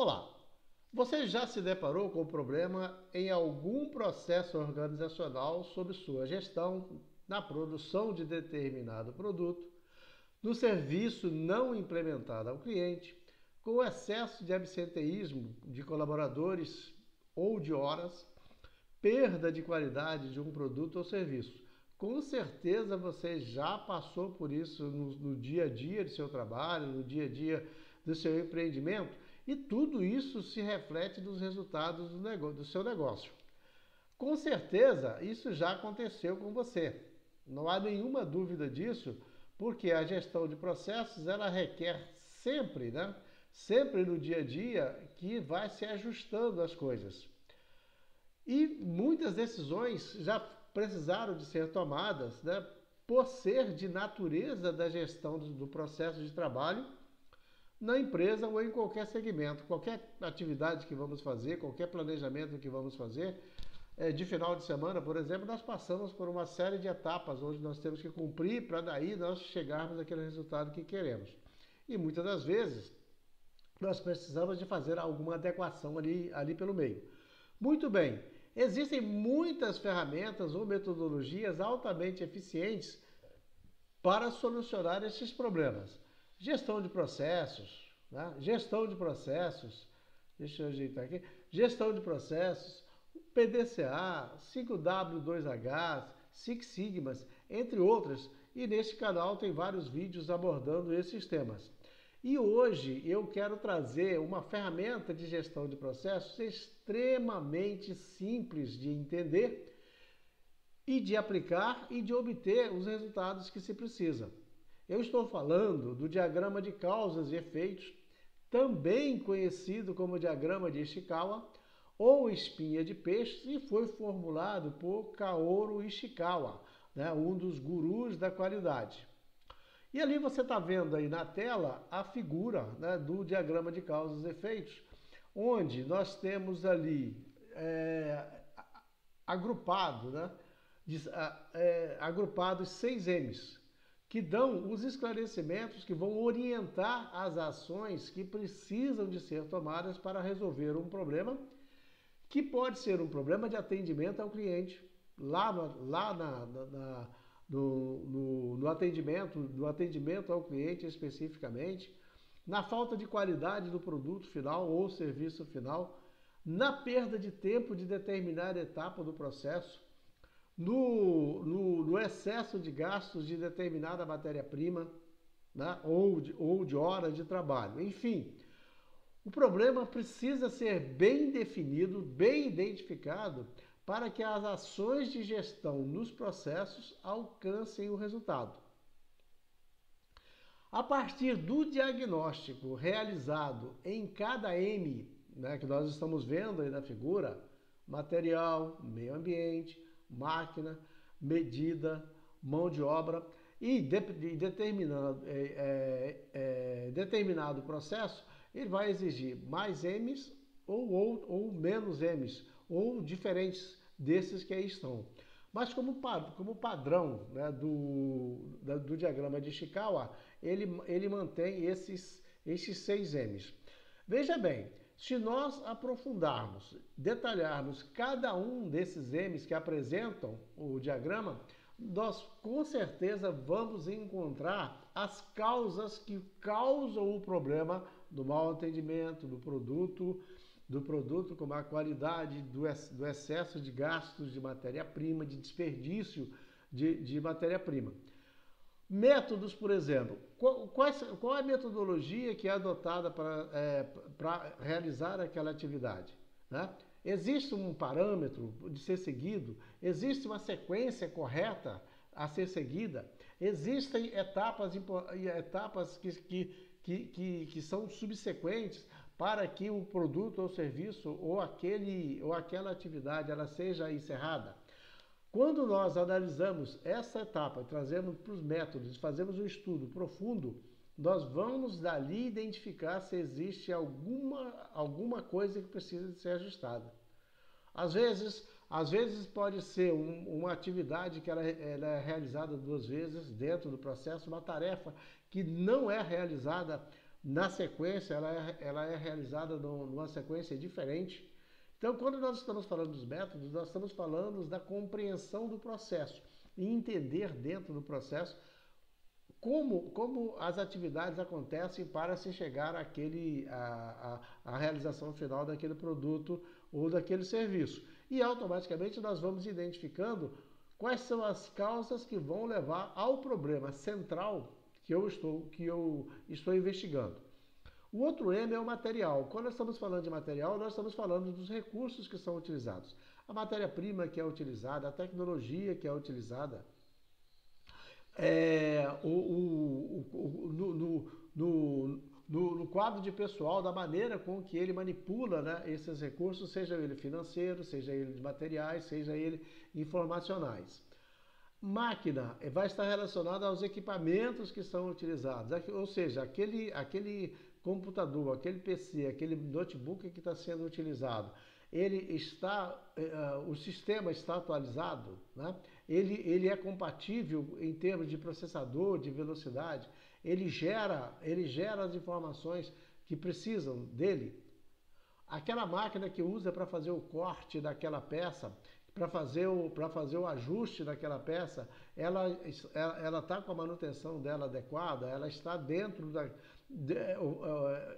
Olá! Você já se deparou com problema em algum processo organizacional sob sua gestão, na produção de determinado produto, no serviço não implementado ao cliente, com o excesso de absenteísmo de colaboradores ou de horas, perda de qualidade de um produto ou serviço? Com certeza você já passou por isso no dia a dia do seu trabalho, no dia a dia do seu empreendimento, e tudo isso se reflete nos resultados do seu negócio. Com certeza isso já aconteceu com você. Não há nenhuma dúvida disso, porque a gestão de processos ela requer sempre, sempre no dia a dia que vai se ajustando as coisas. E muitas decisões já precisaram de ser tomadas, por ser de natureza da gestão do processo de trabalho na empresa ou em qualquer segmento. Qualquer atividade que vamos fazer, qualquer planejamento que vamos fazer, de final de semana, por exemplo, nós passamos por uma série de etapas onde nós temos que cumprir para daí nós chegarmos àquele resultado que queremos. E muitas das vezes nós precisamos de fazer alguma adequação ali pelo meio. Muito bem, existem muitas ferramentas ou metodologias altamente eficientes para solucionar esses problemas. Gestão de processos, gestão de processos, deixa eu ajeitar aqui, gestão de processos, PDCA, 5W2H, Six Sigmas, entre outras, e neste canal tem vários vídeos abordando esses temas. E hoje eu quero trazer uma ferramenta de gestão de processos extremamente simples de entender e de aplicar e de obter os resultados que se precisa. Eu estou falando do diagrama de causas e efeitos, também conhecido como diagrama de Ishikawa ou espinha de peixe, e foi formulado por Kaoru Ishikawa, um dos gurus da qualidade. E ali você está vendo aí na tela a figura do diagrama de causas e efeitos, onde nós temos ali agrupados 6 M's, que dão os esclarecimentos que vão orientar as ações que precisam de ser tomadas para resolver um problema, que pode ser um problema de atendimento ao cliente, no atendimento ao cliente especificamente, na falta de qualidade do produto final ou serviço final, na perda de tempo de determinada etapa do processo, no excesso de gastos de determinada matéria-prima, ou de horas de trabalho. Enfim, o problema precisa ser bem definido, bem identificado, para que as ações de gestão nos processos alcancem o resultado. A partir do diagnóstico realizado em cada M, que nós estamos vendo aí na figura, material, meio ambiente, máquina, medida, mão de obra, e determinado processo, ele vai exigir mais M's ou menos M's, ou diferentes desses que aí estão. Mas como padrão do diagrama de Ishikawa, ele mantém esses 6 M's. Veja bem, se nós aprofundarmos, detalharmos cada um desses M's que apresentam o diagrama, nós com certeza vamos encontrar as causas que causam o problema do mau atendimento, do produto, como a qualidade, do excesso de gastos de matéria-prima, de desperdício de matéria-prima. Métodos, por exemplo. Qual é a metodologia que é adotada para realizar aquela atividade? Existe um parâmetro de ser seguido? Existe uma sequência correta a ser seguida? Existem etapas que são subsequentes para que o produto ou serviço ou aquela atividade ela seja encerrada. Quando nós analisamos essa etapa, trazemos para os métodos, fazemos um estudo profundo, nós vamos dali identificar se existe alguma coisa que precisa de ser ajustada. Às vezes pode ser uma atividade que ela é realizada 2 vezes dentro do processo, uma tarefa que não é realizada na sequência, ela é realizada numa sequência diferente. Então, quando nós estamos falando dos métodos, nós estamos falando da compreensão do processo e entender dentro do processo como as atividades acontecem para se chegar à realização final daquele produto ou daquele serviço. E automaticamente nós vamos identificando quais são as causas que vão levar ao problema central que eu estou investigando. O outro M é o material. Quando nós estamos falando de material, nós estamos falando dos recursos que são utilizados. A matéria-prima que é utilizada, a tecnologia que é utilizada. No quadro de pessoal, da maneira com que ele manipula, né, esses recursos, seja ele financeiro, seja ele de materiais, seja ele informacionais. Máquina vai estar relacionada aos equipamentos que são utilizados, ou seja, aquele computador, aquele PC, aquele notebook que está sendo utilizado, o sistema está atualizado, né? Ele é compatível em termos de processador, de velocidade, ele gera as informações que precisam dele. Aquela máquina que usa para fazer o corte daquela peça, para fazer o ajuste daquela peça, ela está com a manutenção dela adequada, ela está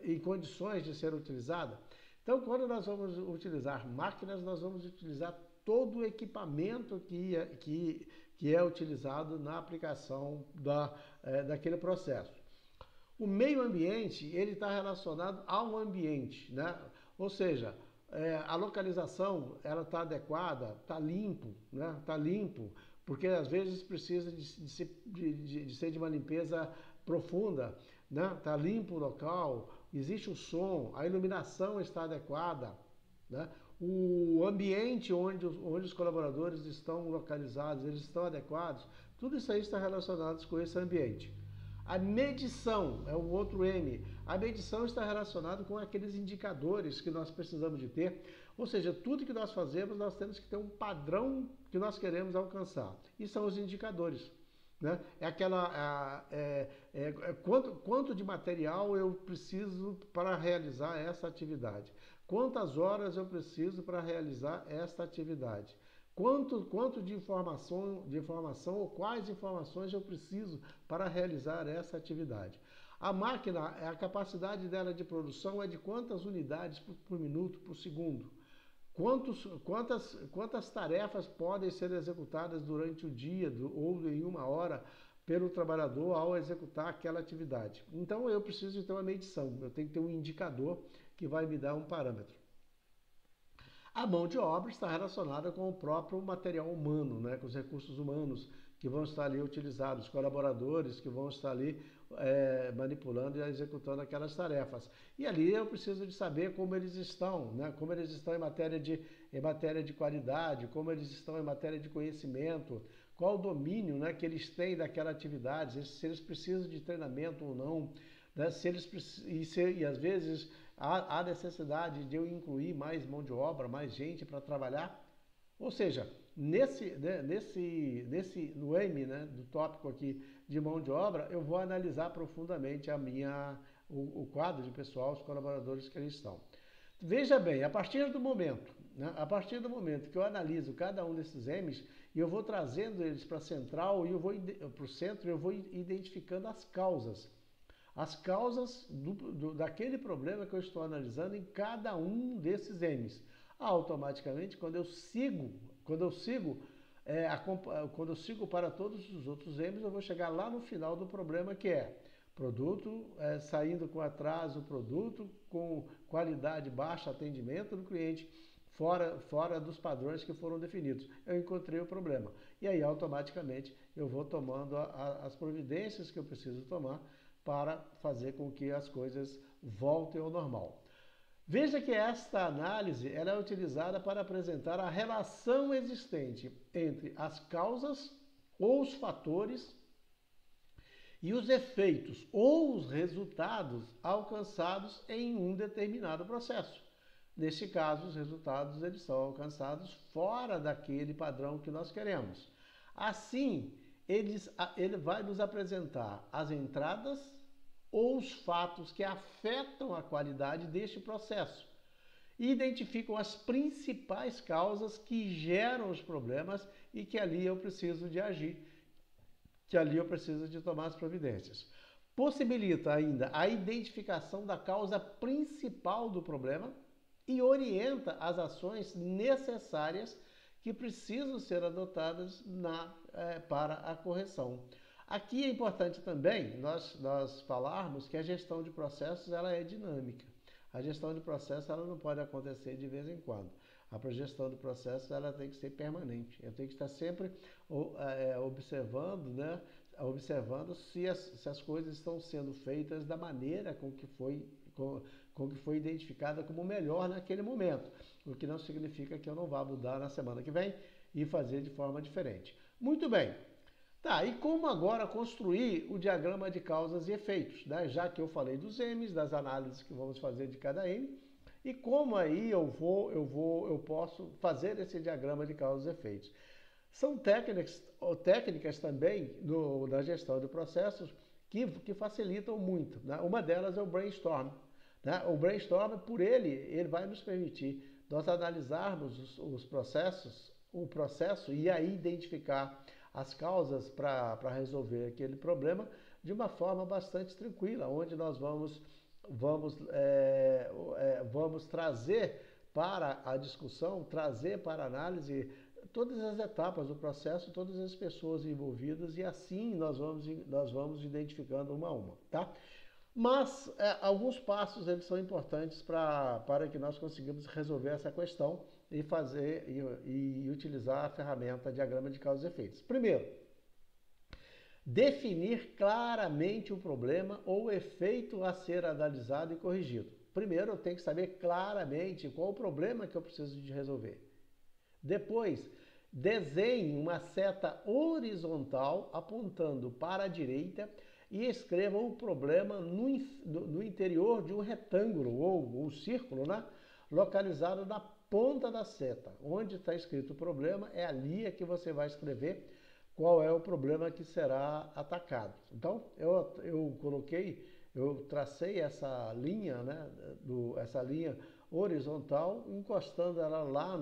em condições de ser utilizada. Então, quando nós vamos utilizar máquinas, nós vamos utilizar todo o equipamento que é utilizado na aplicação daquele processo. O meio ambiente, ele está relacionado ao ambiente, né? Ou seja, a localização, ela está adequada, está limpo, né? Está limpo, porque às vezes precisa de ser de uma limpeza profunda, né? Está limpo o local, existe o som, a iluminação está adequada, né? O ambiente onde os colaboradores estão localizados, eles estão adequados, tudo isso aí está relacionado com esse ambiente. A medição é o outro M. A medição está relacionada com aqueles indicadores que nós precisamos de ter, ou seja, tudo que nós fazemos, nós temos que ter um padrão que nós queremos alcançar. E são os indicadores, né? Quanto de material eu preciso para realizar essa atividade? Quantas horas eu preciso para realizar esta atividade? Quanto de informação ou quais informações eu preciso para realizar essa atividade? A máquina, a capacidade dela de produção é de quantas unidades por minuto, por segundo? Quantas tarefas podem ser executadas durante o dia ou em uma hora pelo trabalhador ao executar aquela atividade? Então eu preciso de ter uma medição, eu tenho que ter um indicador que vai me dar um parâmetro. A mão de obra está relacionada com o próprio material humano, né? Com os recursos humanos que vão estar ali utilizados, os colaboradores que vão estar ali manipulando e executando aquelas tarefas. E ali eu preciso de saber como eles estão, né? Como eles estão em matéria de qualidade, como eles estão em matéria de conhecimento, qual o domínio, né, que eles têm daquela atividade, se eles precisam de treinamento ou não, né? E às vezes há necessidade de eu incluir mais mão de obra, mais gente para trabalhar. Ou seja, no M, né, do tópico aqui de mão de obra, eu vou analisar profundamente o quadro de pessoal, os colaboradores que eles estão. Veja bem, a partir do momento que eu analiso cada um desses M's, e eu vou trazendo eles para a central, para o centro, eu vou identificando as causas. As causas daquele problema que eu estou analisando em cada um desses M's. Automaticamente, quando eu sigo para todos os outros M's, eu vou chegar lá no final do problema, que é produto saindo com atraso, produto com qualidade baixa, atendimento do cliente fora dos padrões que foram definidos. Eu encontrei o problema. E aí, automaticamente, eu vou tomando as providências que eu preciso tomar para fazer com que as coisas voltem ao normal. Veja que esta análise ela é utilizada para apresentar a relação existente entre as causas ou os fatores e os efeitos ou os resultados alcançados em um determinado processo. Neste caso, os resultados eles são alcançados fora daquele padrão que nós queremos. Assim, ele vai nos apresentar as entradas ou os fatos que afetam a qualidade deste processo e identificam as principais causas que geram os problemas e que ali eu preciso de agir, que ali eu preciso de tomar as providências. Possibilita ainda a identificação da causa principal do problema e orienta as ações necessárias que precisam ser adotadas para a correção. Aqui é importante também nós falarmos que a gestão de processos ela é dinâmica. A gestão de processos ela não pode acontecer de vez em quando. A gestão de processos ela tem que ser permanente. Eu tenho que estar sempre observando, né? Observando se as coisas estão sendo feitas da maneira com que foi identificada como melhor naquele momento. O que não significa que eu não vá mudar na semana que vem e fazer de forma diferente. Muito bem. Tá, e como agora construir o diagrama de causas e efeitos, né? Já que eu falei dos M's, das análises que vamos fazer de cada M, e como aí eu posso fazer esse diagrama de causas e efeitos. São técnicas também na gestão de processos que facilitam muito, né? Uma delas é o brainstorm, né? O brainstorm, por ele vai nos permitir nós analisarmos o processo e aí identificar as causas para resolver aquele problema de uma forma bastante tranquila, onde nós vamos trazer para a discussão, trazer para a análise todas as etapas do processo, todas as pessoas envolvidas e assim nós vamos identificando uma a uma, tá? Mas alguns passos eles são importantes para que nós conseguimos resolver essa questão e utilizar a ferramenta diagrama de causas e efeitos. Primeiro, definir claramente o problema ou o efeito a ser analisado e corrigido. Primeiro, eu tenho que saber claramente qual o problema que eu preciso de resolver. Depois, desenhe uma seta horizontal apontando para a direita e escreva o problema no interior de um retângulo ou círculo, né? Localizado na ponta da seta. Onde está escrito o problema, é ali que você vai escrever qual é o problema que será atacado. Então, eu tracei essa linha, né? Essa linha horizontal, encostando ela lá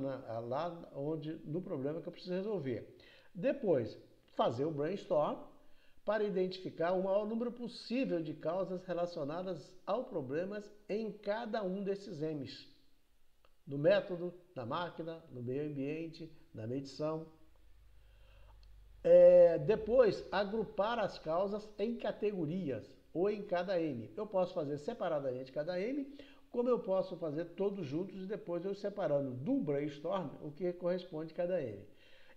no problema que eu preciso resolver. Depois, fazer o brainstorm para identificar o maior número possível de causas relacionadas ao problema em cada um desses M's. No método, na máquina, no meio ambiente, na medição. Depois, agrupar as causas em categorias ou em cada M. Eu posso fazer separadamente cada M, como eu posso fazer todos juntos e depois eu separando do brainstorm o que corresponde a cada M.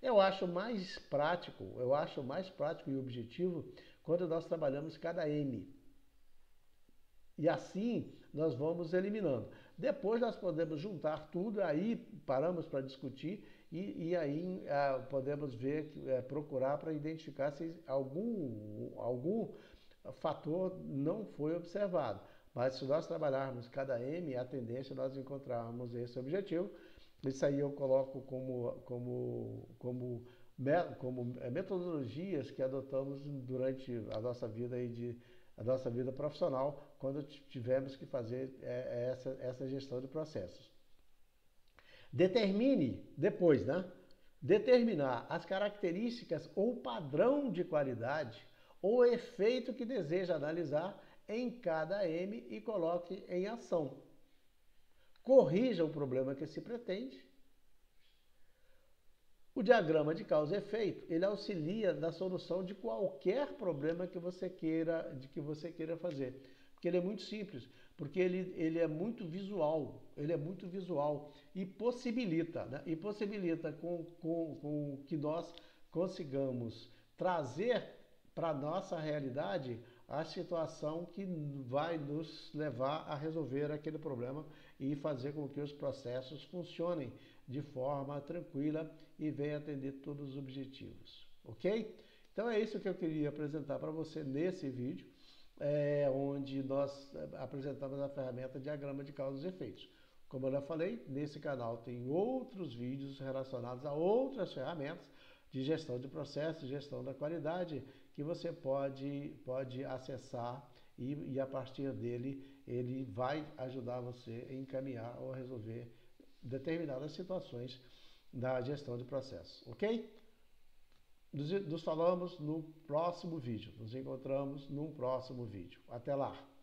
Eu acho mais prático e objetivo quando nós trabalhamos cada M. E assim nós vamos eliminando. Depois nós podemos juntar tudo, aí paramos para discutir e aí podemos procurar para identificar se algum fator não foi observado. Mas se nós trabalharmos cada M, a tendência é nós encontrarmos esse objetivo. Isso aí eu coloco como metodologias que adotamos durante a nossa vida profissional, quando tivemos que fazer essa gestão de processos. Determinar as características ou padrão de qualidade ou efeito que deseja analisar em cada M e coloque em ação. Corrija o problema que se pretende. O diagrama de causa e efeito, ele auxilia na solução de qualquer problema que você queira fazer. Porque ele é muito simples, porque ele é muito visual, e possibilita, né? E possibilita com que nós consigamos trazer para a nossa realidade a situação que vai nos levar a resolver aquele problema e fazer com que os processos funcionem de forma tranquila e venha atender todos os objetivos, ok? Então é isso que eu queria apresentar para você nesse vídeo, onde nós apresentamos a ferramenta diagrama de causas e efeitos. Como eu já falei, nesse canal tem outros vídeos relacionados a outras ferramentas de gestão de processos, gestão da qualidade, que você pode acessar e a partir dele ele vai ajudar você a encaminhar ou a resolver determinadas situações da gestão de processos, ok? Nos falamos no próximo vídeo, nos encontramos num próximo vídeo. Até lá!